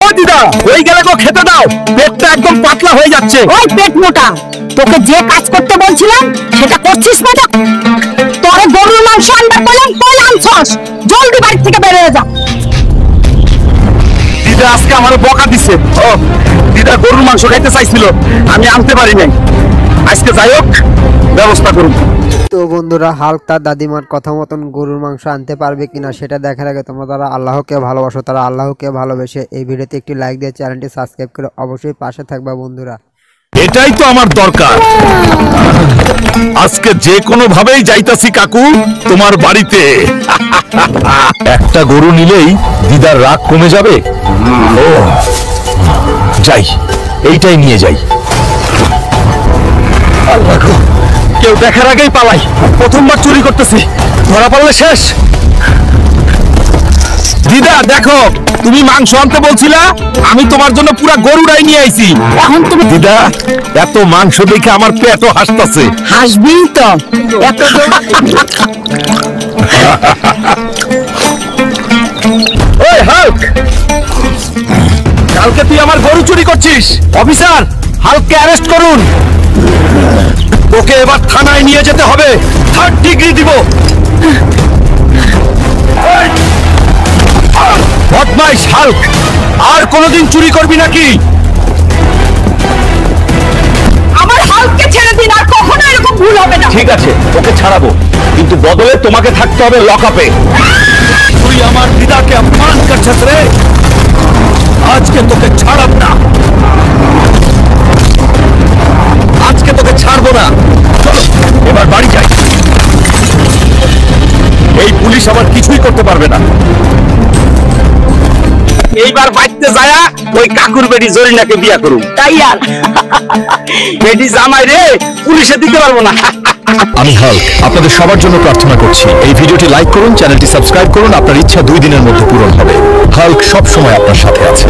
ও দিদা, ওই গেলে গো খেতে দাও, পেটটা একদম পাতলা হয়ে যাচ্ছে। ওই পেট মোটা, তোকে যে কাজ করতে বলছিলাম সেটা করছিস না? তোরে গরুর মাংস আনবার বললাম, কই আনছস? জলদি বাড়ি থেকে বের হয়ে যা। দিদা আজকে আমার বকা দিছে। ও দিদা গরুর মাংস খাইতে চাইছিল, আমি আনতে পারি নাই। আজকে যাই হোক, ব্যবস্থা করুন। তো বন্ধুরা, হাল্ক তার দাদিমার কথা মতন গরুর মাংস আনতে পারবে কিনা সেটা দেখার আগে তোমরা যারা আল্লাহকে ভালোবাসো তারা আল্লাহকে ভালোবেসে এই ভিডিওতে একটি লাইক দিয়ে চ্যানেলটি সাবস্ক্রাইব করে অবশ্যই পাশে থাকবা বন্ধুরা। এটাই তো আমার দরকার। আজকে যে কোনো ভাবেই যাইতাছি কাকু তোমার বাড়িতে। একটা গরু নিলেই দিদার রাগ কমে যাবে। ও যাই, এইটাই নিয়ে যাই। আল্লাহ গো, কেউ দেখার আগেই পালাই। প্রথমবার চুরি করতেছি, ধরা পড়লে শেষ। দিদা দেখো, তুমি মাংস আনতে বলছিলা, আমি তোমার জন্য পুরা গরুরাই নিয়ে আইছি। এখন তুমি দিদা, এত মাংস দেখে আমার পেটও হাসতাছে। হাসবি তো। এত ওই হাল্ক, কালকে তুই আমার গরু চুরি করছিস। অফিসার, হাল্ককে অ্যারেস্ট করুন। ওকে এবার থানায় নিয়ে যেতে হবে, 3rd ডিগ্রি দিব। বদমাইশ হাল্ক, আর কোনোদিন চুরি করবি নাকি? আমার হালকে ছেড়ে দিন, আর কখনো এরকম ভুল হবে না। ঠিক আছে, ওকে ছাড়াবো, কিন্তু বদলে তোমাকে থাকতে হবে লকআপে। তুই আমার দিদাকে অপমান করছিস রে, আজকে তোকে ছাড়ব না। আজকে তোকে ছাড়বো না। চলো এবার বাড়ি যাই। এই পুলিশ আমার কিছুই করতে পারবে না। এইবার বাইতে যায়া ওই কাকুর বেটি জরিনাকে বিয়া করুম। তাই আর বেটি জামাই রে পুলিশে দিতে পারবো না। আমি হাল্ক আপনাদের সবার জন্য প্রার্থনা করছি, এই ভিডিওটি লাইক করুন, চ্যানেলটি সাবস্ক্রাইব করুন। আপনার ইচ্ছা 2 দিনের মধ্যে পূরণ হবে। হাল্ক সব সময় আপনার সাথে আছে।